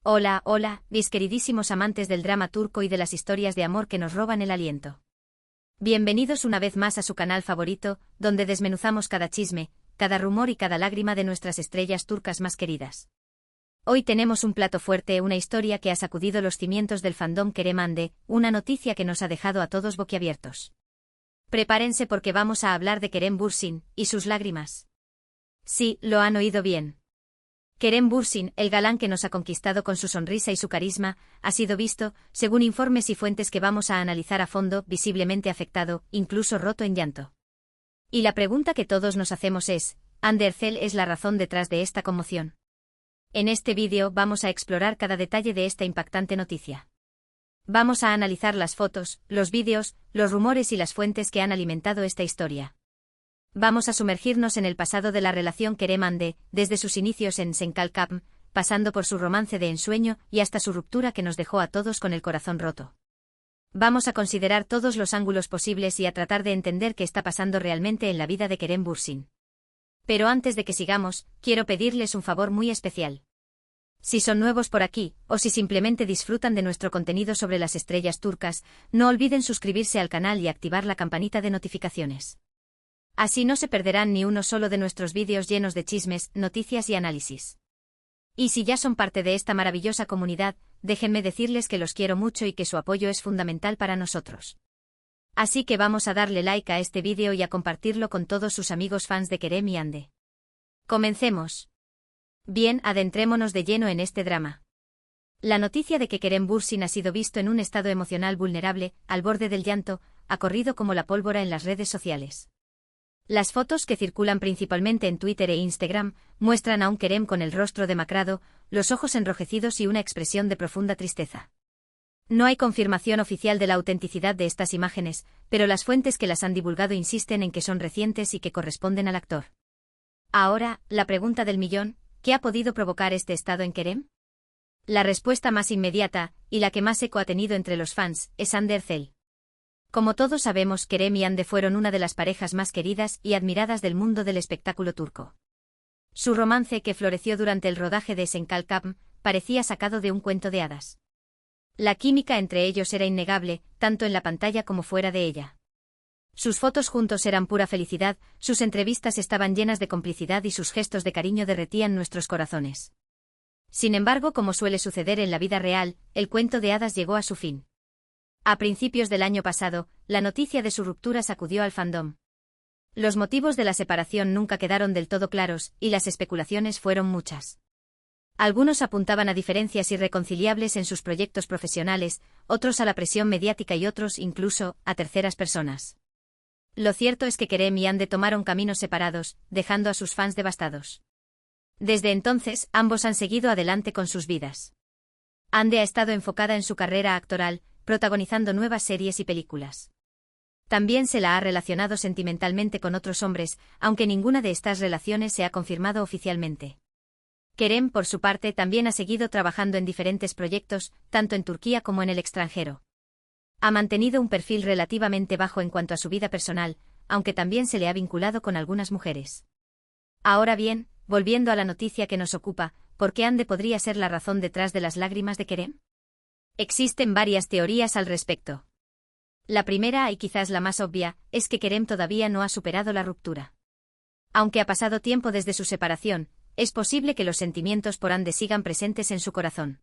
Hola, hola, mis queridísimos amantes del drama turco y de las historias de amor que nos roban el aliento. Bienvenidos una vez más a su canal favorito, donde desmenuzamos cada chisme, cada rumor y cada lágrima de nuestras estrellas turcas más queridas. Hoy tenemos un plato fuerte, una historia que ha sacudido los cimientos del fandom Kerem Hande, una noticia que nos ha dejado a todos boquiabiertos. Prepárense porque vamos a hablar de Kerem Bürsin y sus lágrimas. Sí, lo han oído bien. Kerem Bürsin, el galán que nos ha conquistado con su sonrisa y su carisma, ha sido visto, según informes y fuentes que vamos a analizar a fondo, visiblemente afectado, incluso roto en llanto. Y la pregunta que todos nos hacemos es, ¿Hande Erçel es la razón detrás de esta conmoción? En este vídeo vamos a explorar cada detalle de esta impactante noticia. Vamos a analizar las fotos, los vídeos, los rumores y las fuentes que han alimentado esta historia. Vamos a sumergirnos en el pasado de la relación Kerem Hande, desde sus inicios en Senkalkam, pasando por su romance de ensueño y hasta su ruptura que nos dejó a todos con el corazón roto. Vamos a considerar todos los ángulos posibles y a tratar de entender qué está pasando realmente en la vida de Kerem Bürsin. Pero antes de que sigamos, quiero pedirles un favor muy especial. Si son nuevos por aquí, o si simplemente disfrutan de nuestro contenido sobre las estrellas turcas, no olviden suscribirse al canal y activar la campanita de notificaciones. Así no se perderán ni uno solo de nuestros vídeos llenos de chismes, noticias y análisis. Y si ya son parte de esta maravillosa comunidad, déjenme decirles que los quiero mucho y que su apoyo es fundamental para nosotros. Así que vamos a darle like a este vídeo y a compartirlo con todos sus amigos fans de Kerem y Hande. Comencemos. Bien, adentrémonos de lleno en este drama. La noticia de que Kerem Bürsin ha sido visto en un estado emocional vulnerable, al borde del llanto, ha corrido como la pólvora en las redes sociales. Las fotos que circulan principalmente en Twitter e Instagram muestran a un Kerem con el rostro demacrado, los ojos enrojecidos y una expresión de profunda tristeza. No hay confirmación oficial de la autenticidad de estas imágenes, pero las fuentes que las han divulgado insisten en que son recientes y que corresponden al actor. Ahora, la pregunta del millón, ¿qué ha podido provocar este estado en Kerem? La respuesta más inmediata, y la que más eco ha tenido entre los fans, es Hande Erçel. Como todos sabemos, Kerem y Hande fueron una de las parejas más queridas y admiradas del mundo del espectáculo turco. Su romance, que floreció durante el rodaje de Senkalkam, parecía sacado de un cuento de hadas. La química entre ellos era innegable, tanto en la pantalla como fuera de ella. Sus fotos juntos eran pura felicidad, sus entrevistas estaban llenas de complicidad y sus gestos de cariño derretían nuestros corazones. Sin embargo, como suele suceder en la vida real, el cuento de hadas llegó a su fin. A principios del año pasado, la noticia de su ruptura sacudió al fandom. Los motivos de la separación nunca quedaron del todo claros, y las especulaciones fueron muchas. Algunos apuntaban a diferencias irreconciliables en sus proyectos profesionales, otros a la presión mediática y otros, incluso, a terceras personas. Lo cierto es que Kerem y Hande tomaron caminos separados, dejando a sus fans devastados. Desde entonces, ambos han seguido adelante con sus vidas. Hande ha estado enfocada en su carrera actoral, protagonizando nuevas series y películas. También se la ha relacionado sentimentalmente con otros hombres, aunque ninguna de estas relaciones se ha confirmado oficialmente. Kerem, por su parte, también ha seguido trabajando en diferentes proyectos, tanto en Turquía como en el extranjero. Ha mantenido un perfil relativamente bajo en cuanto a su vida personal, aunque también se le ha vinculado con algunas mujeres. Ahora bien, volviendo a la noticia que nos ocupa, ¿por qué Hande podría ser la razón detrás de las lágrimas de Kerem? Existen varias teorías al respecto. La primera, y quizás la más obvia, es que Kerem todavía no ha superado la ruptura. Aunque ha pasado tiempo desde su separación, es posible que los sentimientos por Hande sigan presentes en su corazón.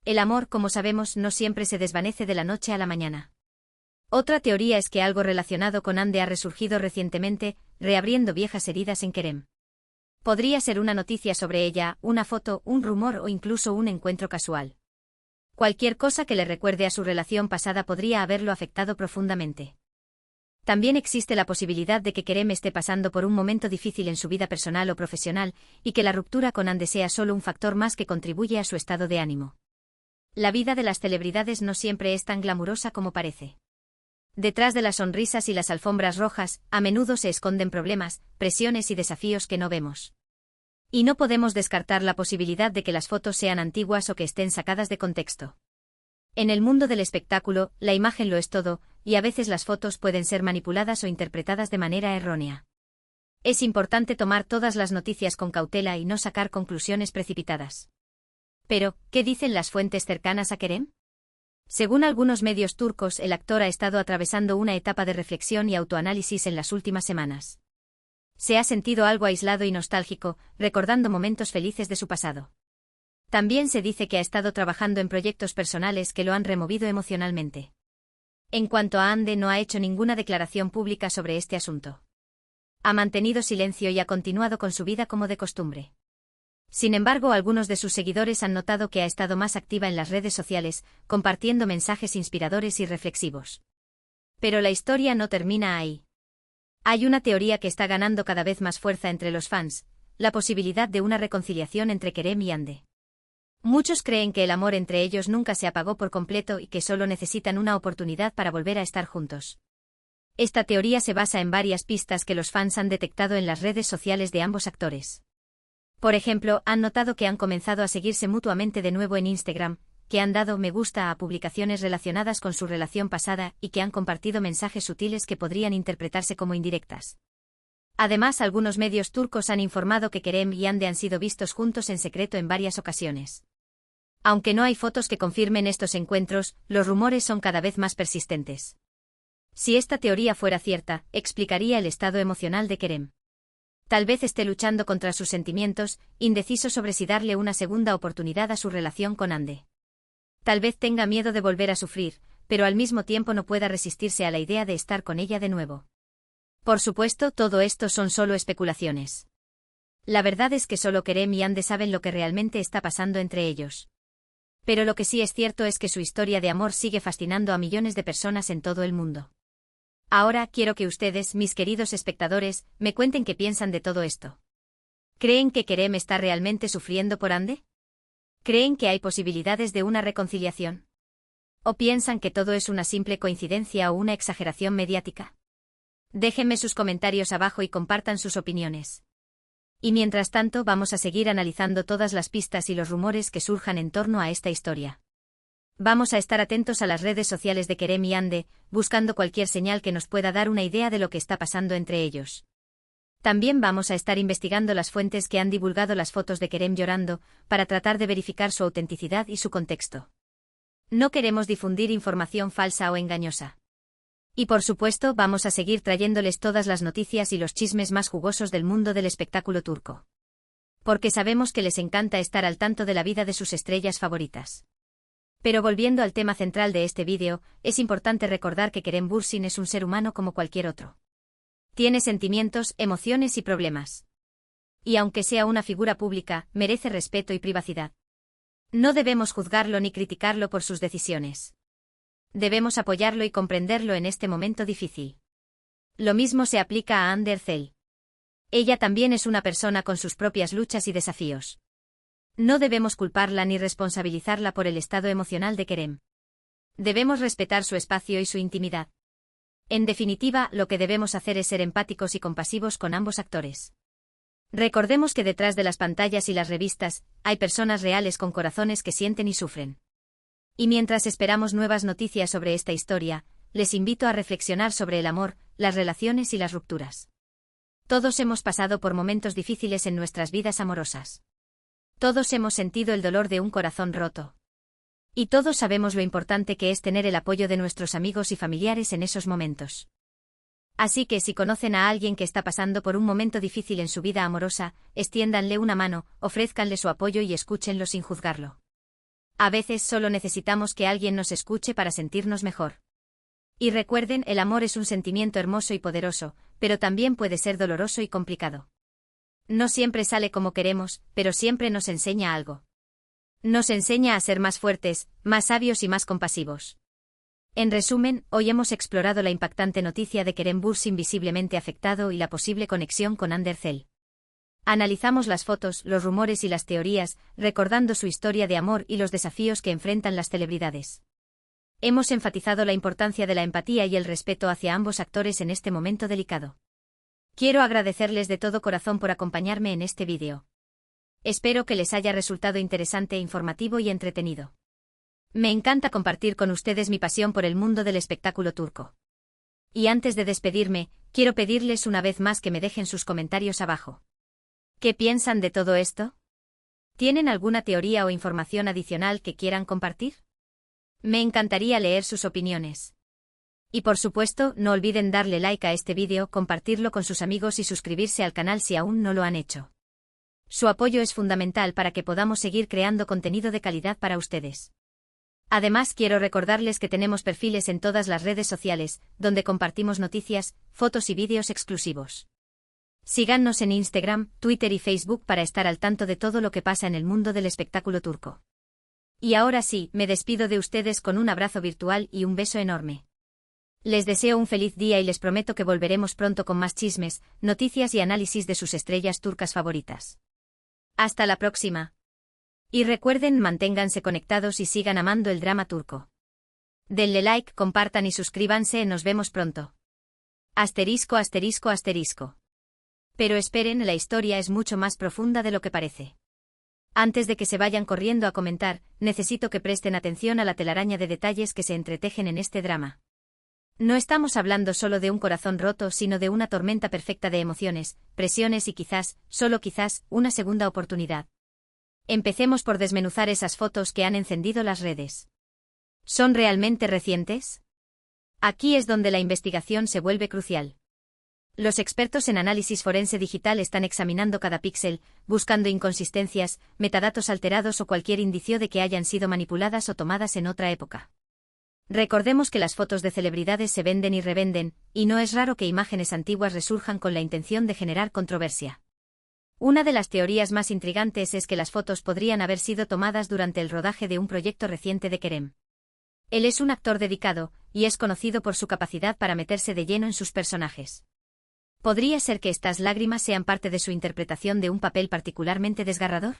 El amor, como sabemos, no siempre se desvanece de la noche a la mañana. Otra teoría es que algo relacionado con Hande ha resurgido recientemente, reabriendo viejas heridas en Kerem. Podría ser una noticia sobre ella, una foto, un rumor o incluso un encuentro casual. Cualquier cosa que le recuerde a su relación pasada podría haberlo afectado profundamente. También existe la posibilidad de que Kerem esté pasando por un momento difícil en su vida personal o profesional, y que la ruptura con Hande sea solo un factor más que contribuye a su estado de ánimo. La vida de las celebridades no siempre es tan glamurosa como parece. Detrás de las sonrisas y las alfombras rojas, a menudo se esconden problemas, presiones y desafíos que no vemos. Y no podemos descartar la posibilidad de que las fotos sean antiguas o que estén sacadas de contexto. En el mundo del espectáculo, la imagen lo es todo, y a veces las fotos pueden ser manipuladas o interpretadas de manera errónea. Es importante tomar todas las noticias con cautela y no sacar conclusiones precipitadas. Pero, ¿qué dicen las fuentes cercanas a Kerem? Según algunos medios turcos, el actor ha estado atravesando una etapa de reflexión y autoanálisis en las últimas semanas. Se ha sentido algo aislado y nostálgico, recordando momentos felices de su pasado. También se dice que ha estado trabajando en proyectos personales que lo han removido emocionalmente. En cuanto a Hande, no ha hecho ninguna declaración pública sobre este asunto. Ha mantenido silencio y ha continuado con su vida como de costumbre. Sin embargo, algunos de sus seguidores han notado que ha estado más activa en las redes sociales, compartiendo mensajes inspiradores y reflexivos. Pero la historia no termina ahí. Hay una teoría que está ganando cada vez más fuerza entre los fans, la posibilidad de una reconciliación entre Kerem y Hande. Muchos creen que el amor entre ellos nunca se apagó por completo y que solo necesitan una oportunidad para volver a estar juntos. Esta teoría se basa en varias pistas que los fans han detectado en las redes sociales de ambos actores. Por ejemplo, han notado que han comenzado a seguirse mutuamente de nuevo en Instagram, que han dado me gusta a publicaciones relacionadas con su relación pasada y que han compartido mensajes sutiles que podrían interpretarse como indirectas. Además, algunos medios turcos han informado que Kerem y Hande han sido vistos juntos en secreto en varias ocasiones. Aunque no hay fotos que confirmen estos encuentros, los rumores son cada vez más persistentes. Si esta teoría fuera cierta, explicaría el estado emocional de Kerem. Tal vez esté luchando contra sus sentimientos, indeciso sobre si darle una segunda oportunidad a su relación con Hande. Tal vez tenga miedo de volver a sufrir, pero al mismo tiempo no pueda resistirse a la idea de estar con ella de nuevo. Por supuesto, todo esto son solo especulaciones. La verdad es que solo Kerem y Hande saben lo que realmente está pasando entre ellos. Pero lo que sí es cierto es que su historia de amor sigue fascinando a millones de personas en todo el mundo. Ahora quiero que ustedes, mis queridos espectadores, me cuenten qué piensan de todo esto. ¿Creen que Kerem está realmente sufriendo por Hande? ¿Creen que hay posibilidades de una reconciliación? ¿O piensan que todo es una simple coincidencia o una exageración mediática? Déjenme sus comentarios abajo y compartan sus opiniones. Y mientras tanto, vamos a seguir analizando todas las pistas y los rumores que surjan en torno a esta historia. Vamos a estar atentos a las redes sociales de Kerem y Hande, buscando cualquier señal que nos pueda dar una idea de lo que está pasando entre ellos. También vamos a estar investigando las fuentes que han divulgado las fotos de Kerem llorando, para tratar de verificar su autenticidad y su contexto. No queremos difundir información falsa o engañosa. Y por supuesto, vamos a seguir trayéndoles todas las noticias y los chismes más jugosos del mundo del espectáculo turco. Porque sabemos que les encanta estar al tanto de la vida de sus estrellas favoritas. Pero volviendo al tema central de este vídeo, es importante recordar que Kerem Bürsin es un ser humano como cualquier otro. Tiene sentimientos, emociones y problemas. Y aunque sea una figura pública, merece respeto y privacidad. No debemos juzgarlo ni criticarlo por sus decisiones. Debemos apoyarlo y comprenderlo en este momento difícil. Lo mismo se aplica a Hande Erçel. Ella también es una persona con sus propias luchas y desafíos. No debemos culparla ni responsabilizarla por el estado emocional de Kerem. Debemos respetar su espacio y su intimidad. En definitiva, lo que debemos hacer es ser empáticos y compasivos con ambos actores. Recordemos que detrás de las pantallas y las revistas, hay personas reales con corazones que sienten y sufren. Y mientras esperamos nuevas noticias sobre esta historia, les invito a reflexionar sobre el amor, las relaciones y las rupturas. Todos hemos pasado por momentos difíciles en nuestras vidas amorosas. Todos hemos sentido el dolor de un corazón roto. Y todos sabemos lo importante que es tener el apoyo de nuestros amigos y familiares en esos momentos. Así que si conocen a alguien que está pasando por un momento difícil en su vida amorosa, extiéndanle una mano, ofrézcanle su apoyo y escúchenlo sin juzgarlo. A veces solo necesitamos que alguien nos escuche para sentirnos mejor. Y recuerden, el amor es un sentimiento hermoso y poderoso, pero también puede ser doloroso y complicado. No siempre sale como queremos, pero siempre nos enseña algo. Nos enseña a ser más fuertes, más sabios y más compasivos. En resumen, hoy hemos explorado la impactante noticia de Kerem Bürsin visiblemente afectado y la posible conexión con Hande Erçel. Analizamos las fotos, los rumores y las teorías, recordando su historia de amor y los desafíos que enfrentan las celebridades. Hemos enfatizado la importancia de la empatía y el respeto hacia ambos actores en este momento delicado. Quiero agradecerles de todo corazón por acompañarme en este vídeo. Espero que les haya resultado interesante, informativo y entretenido. Me encanta compartir con ustedes mi pasión por el mundo del espectáculo turco. Y antes de despedirme, quiero pedirles una vez más que me dejen sus comentarios abajo. ¿Qué piensan de todo esto? ¿Tienen alguna teoría o información adicional que quieran compartir? Me encantaría leer sus opiniones. Y por supuesto, no olviden darle like a este vídeo, compartirlo con sus amigos y suscribirse al canal si aún no lo han hecho. Su apoyo es fundamental para que podamos seguir creando contenido de calidad para ustedes. Además, quiero recordarles que tenemos perfiles en todas las redes sociales, donde compartimos noticias, fotos y vídeos exclusivos. Síganos en Instagram, Twitter y Facebook para estar al tanto de todo lo que pasa en el mundo del espectáculo turco. Y ahora sí, me despido de ustedes con un abrazo virtual y un beso enorme. Les deseo un feliz día y les prometo que volveremos pronto con más chismes, noticias y análisis de sus estrellas turcas favoritas. Hasta la próxima. Y recuerden, manténganse conectados y sigan amando el drama turco. Denle like, compartan y suscríbanse, nos vemos pronto. Asterisco, asterisco, asterisco. Pero esperen, la historia es mucho más profunda de lo que parece. Antes de que se vayan corriendo a comentar, necesito que presten atención a la telaraña de detalles que se entretejen en este drama. No estamos hablando solo de un corazón roto, sino de una tormenta perfecta de emociones, presiones y quizás, solo quizás, una segunda oportunidad. Empecemos por desmenuzar esas fotos que han encendido las redes. ¿Son realmente recientes? Aquí es donde la investigación se vuelve crucial. Los expertos en análisis forense digital están examinando cada píxel, buscando inconsistencias, metadatos alterados o cualquier indicio de que hayan sido manipuladas o tomadas en otra época. Recordemos que las fotos de celebridades se venden y revenden, y no es raro que imágenes antiguas resurjan con la intención de generar controversia. Una de las teorías más intrigantes es que las fotos podrían haber sido tomadas durante el rodaje de un proyecto reciente de Kerem. Él es un actor dedicado, y es conocido por su capacidad para meterse de lleno en sus personajes. ¿Podría ser que estas lágrimas sean parte de su interpretación de un papel particularmente desgarrador?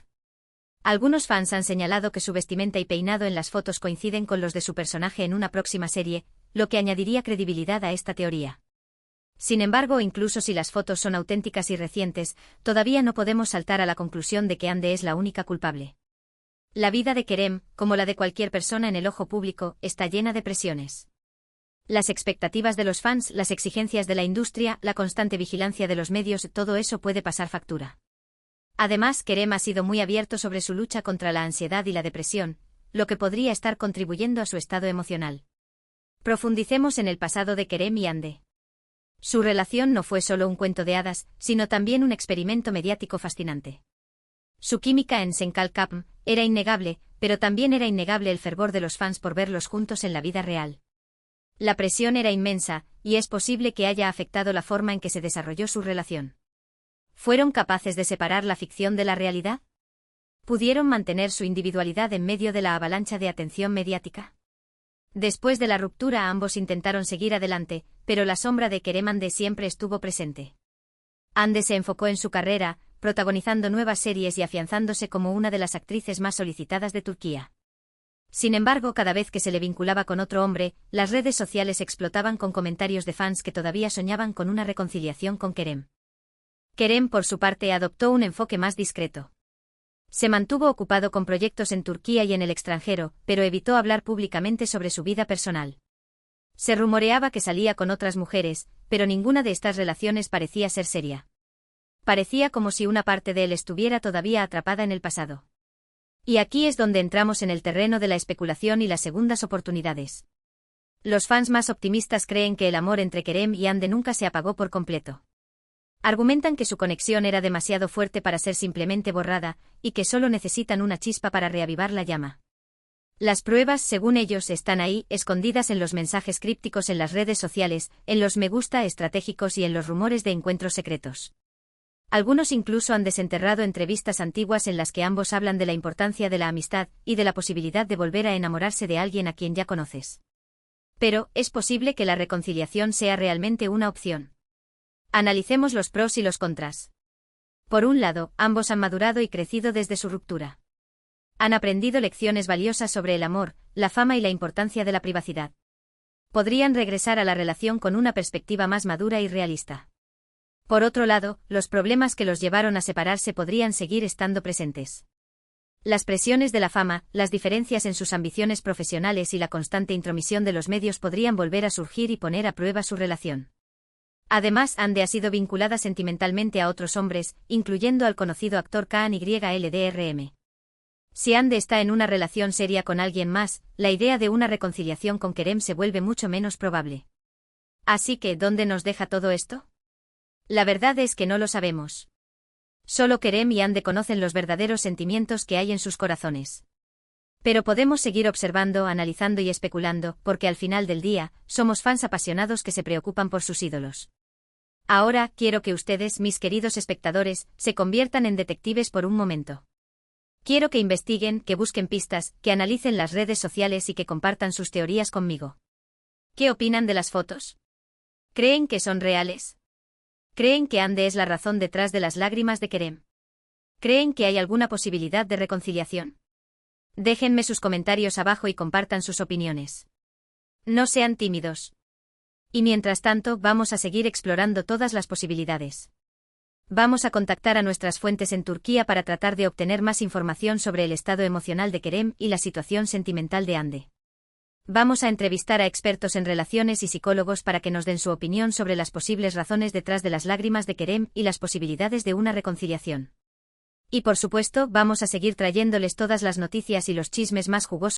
Algunos fans han señalado que su vestimenta y peinado en las fotos coinciden con los de su personaje en una próxima serie, lo que añadiría credibilidad a esta teoría. Sin embargo, incluso si las fotos son auténticas y recientes, todavía no podemos saltar a la conclusión de que Hande es la única culpable. La vida de Kerem, como la de cualquier persona en el ojo público, está llena de presiones. Las expectativas de los fans, las exigencias de la industria, la constante vigilancia de los medios, todo eso puede pasar factura. Además, Kerem ha sido muy abierto sobre su lucha contra la ansiedad y la depresión, lo que podría estar contribuyendo a su estado emocional. Profundicemos en el pasado de Kerem y Hande. Su relación no fue solo un cuento de hadas, sino también un experimento mediático fascinante. Su química en Senkal Kapm era innegable, pero también era innegable el fervor de los fans por verlos juntos en la vida real. La presión era inmensa, y es posible que haya afectado la forma en que se desarrolló su relación. ¿Fueron capaces de separar la ficción de la realidad? ¿Pudieron mantener su individualidad en medio de la avalancha de atención mediática? Después de la ruptura, ambos intentaron seguir adelante, pero la sombra de Kerem Hande siempre estuvo presente. Hande se enfocó en su carrera, protagonizando nuevas series y afianzándose como una de las actrices más solicitadas de Turquía. Sin embargo, cada vez que se le vinculaba con otro hombre, las redes sociales explotaban con comentarios de fans que todavía soñaban con una reconciliación con Kerem. Kerem, por su parte, adoptó un enfoque más discreto. Se mantuvo ocupado con proyectos en Turquía y en el extranjero, pero evitó hablar públicamente sobre su vida personal. Se rumoreaba que salía con otras mujeres, pero ninguna de estas relaciones parecía ser seria. Parecía como si una parte de él estuviera todavía atrapada en el pasado. Y aquí es donde entramos en el terreno de la especulación y las segundas oportunidades. Los fans más optimistas creen que el amor entre Kerem y Hande nunca se apagó por completo. Argumentan que su conexión era demasiado fuerte para ser simplemente borrada, y que solo necesitan una chispa para reavivar la llama. Las pruebas, según ellos, están ahí, escondidas en los mensajes crípticos en las redes sociales, en los me gusta estratégicos y en los rumores de encuentros secretos. Algunos incluso han desenterrado entrevistas antiguas en las que ambos hablan de la importancia de la amistad y de la posibilidad de volver a enamorarse de alguien a quien ya conoces. Pero, ¿es posible que la reconciliación sea realmente una opción? Analicemos los pros y los contras. Por un lado, ambos han madurado y crecido desde su ruptura. Han aprendido lecciones valiosas sobre el amor, la fama y la importancia de la privacidad. Podrían regresar a la relación con una perspectiva más madura y realista. Por otro lado, los problemas que los llevaron a separarse podrían seguir estando presentes. Las presiones de la fama, las diferencias en sus ambiciones profesionales y la constante intromisión de los medios podrían volver a surgir y poner a prueba su relación. Además, Hande ha sido vinculada sentimentalmente a otros hombres, incluyendo al conocido actor Kaan YLDRM. Si Ande está en una relación seria con alguien más, la idea de una reconciliación con Kerem se vuelve mucho menos probable. Así que, ¿dónde nos deja todo esto? La verdad es que no lo sabemos. Solo Kerem y Ande conocen los verdaderos sentimientos que hay en sus corazones. Pero podemos seguir observando, analizando y especulando, porque al final del día, somos fans apasionados que se preocupan por sus ídolos. Ahora, quiero que ustedes, mis queridos espectadores, se conviertan en detectives por un momento. Quiero que investiguen, que busquen pistas, que analicen las redes sociales y que compartan sus teorías conmigo. ¿Qué opinan de las fotos? ¿Creen que son reales? ¿Creen que Ande es la razón detrás de las lágrimas de Kerem? ¿Creen que hay alguna posibilidad de reconciliación? Déjenme sus comentarios abajo y compartan sus opiniones. No sean tímidos. Y mientras tanto, vamos a seguir explorando todas las posibilidades. Vamos a contactar a nuestras fuentes en Turquía para tratar de obtener más información sobre el estado emocional de Kerem y la situación sentimental de Ande. Vamos a entrevistar a expertos en relaciones y psicólogos para que nos den su opinión sobre las posibles razones detrás de las lágrimas de Kerem y las posibilidades de una reconciliación. Y por supuesto, vamos a seguir trayéndoles todas las noticias y los chismes más jugosos